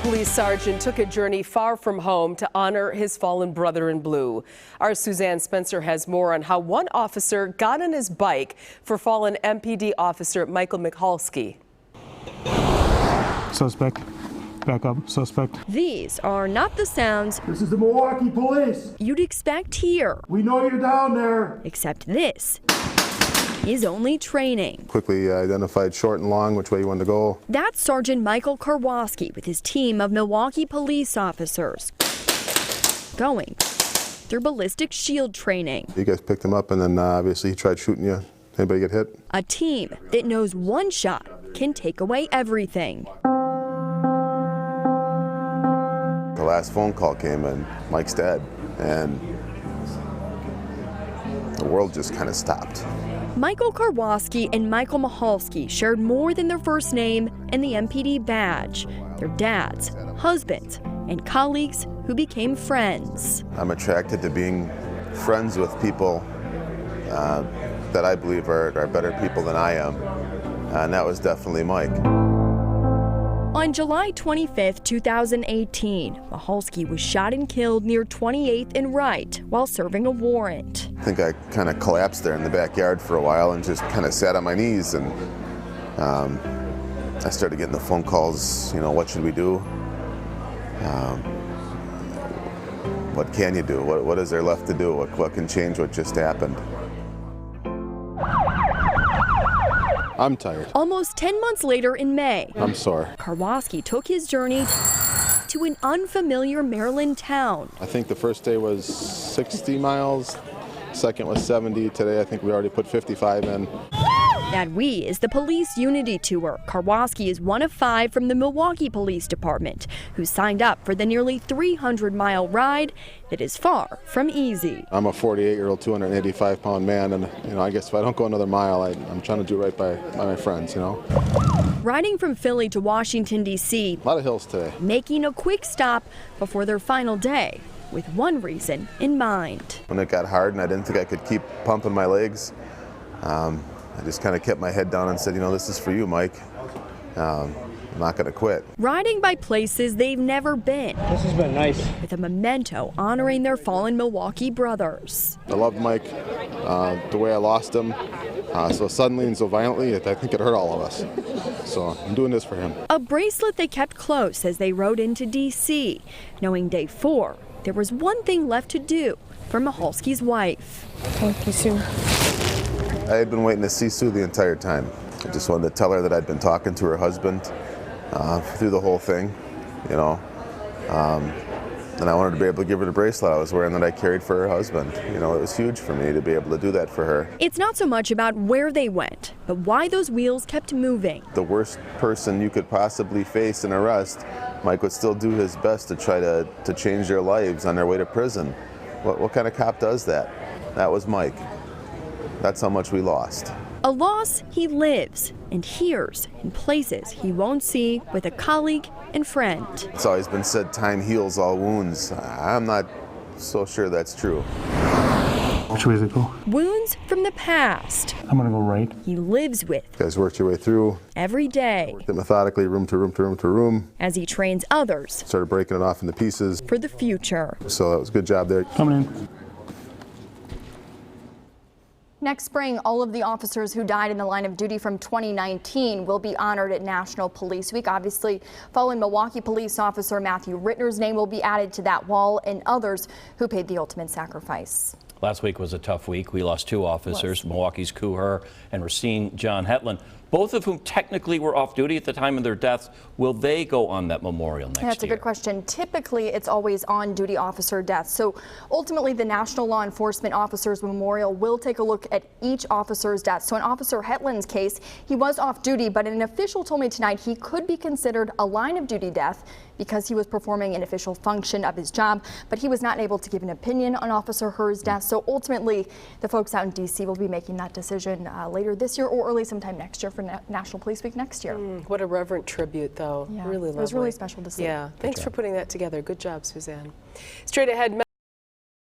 police sergeant took a journey far from home to honor his fallen brother in blue. Our Suzanne Spencer has more on how one officer got on his bike for fallen MPD officer Officer Michalski. Suspect. Back up. Suspect. These are not the sounds This is the Milwaukee police. you'd expect here. We know you're down there. Except this is only training. Quickly identified short and long which way you wanted to go. That's Sergeant Michalski with his team of Milwaukee police officers going through ballistic shield training. You guys picked him up, and then obviously he tried shooting you. Anybody get hit? A team that knows one shot can take away everything. The last phone call came and Mike's dead, and the world just kind of stopped. Michalski and Officer Michalski shared more than their first name and the MPD badge. They're dads, husbands, and colleagues who became friends. I'm attracted to being friends with people that I believe are better people than I am, and that was definitely Mike. On July 25, 2018, Michalski was shot and killed near 28th and Wright while serving a warrant. I think I kind of collapsed there in the backyard for a while and just kind of sat on my knees, and I started getting the phone calls, you know, what should we do? What can you do? What is there left to do? What can change what just happened? I'm tired. Almost 10 months later in May, I'm sore. Michalski took his journey to an unfamiliar Maryland town. I think the first day was 60 miles, second was 70. Today I think we already put 55 in. That We is the police unity tour. Michalski is one of 5 from the Milwaukee Police Department who signed up for the nearly 300-mile ride that is far from easy. I'm a 48-year-old, 285-pound man, and I guess if I don't go another mile, I'm trying to do right by my friends, Riding from Philly to Washington, D.C. A lot of hills today. Making a quick stop before their final day with one reason in mind. When it got hard and I didn't think I could keep pumping my legs, I just kind of kept my head down and said, this is for you, Mike. I'm not going to quit. Riding by places they've never been. This has been nice. With a memento honoring their fallen Milwaukee brothers. I loved Mike, the way I lost him, so suddenly and so violently, I think it hurt all of us. So I'm doing this for him. A bracelet they kept close as they rode into D.C., knowing day 4, there was one thing left to do for Michalski's wife. Thank you, Sue. I had been waiting to see Sue the entire time. I just wanted to tell her that I'd been talking to her husband through the whole thing, and I wanted to be able to give her the bracelet I was wearing that I carried for her husband. It was huge for me to be able to do that for her. It's not so much about where they went, but why those wheels kept moving. The worst person you could possibly face and arrest, Mike would still do his best to try to change their lives on their way to prison. What kind of cop does that? That was Mike. That's how much we lost. A loss he lives and hears in places he won't see with a colleague and friend. It's always been said time heals all wounds. I'm not so sure that's true. Which way does it go? Wounds from the past. I'm going to go right. He lives with. You guys worked your way through. Every day. Worked it methodically, room to room to room to room. As he trains others. Started breaking it off into pieces. For the future. So that was a good job there. Coming in. Next spring, all of the officers who died in the line of duty from 2019 will be honored at National Police Week. Obviously, fallen Milwaukee police officer Matthew Rittner's name will be added to that wall, and others who paid the ultimate sacrifice. Last week was a tough week. We lost 2 officers, Milwaukee's Kuher and Racine John Hetland, both of whom technically were off duty at the time of their deaths. Will they go on that memorial next year? That's a good question. Typically, it's always on-duty officer deaths. So ultimately, the National Law Enforcement Officers Memorial will take a look at each officer's death. So in Officer Hetland's case, he was off duty, but an official told me tonight he could be considered a line-of-duty death because he was performing an official function of his job, but he was not able to give an opinion on Officer Herr's death. So ultimately, the folks out in D.C. will be making that decision later this year or early sometime next year for National Police Week next year. What a reverent tribute, though. Yeah, really lovely. It was really special to see. Yeah, thanks for putting that together. Good job, Suzanne. Straight ahead.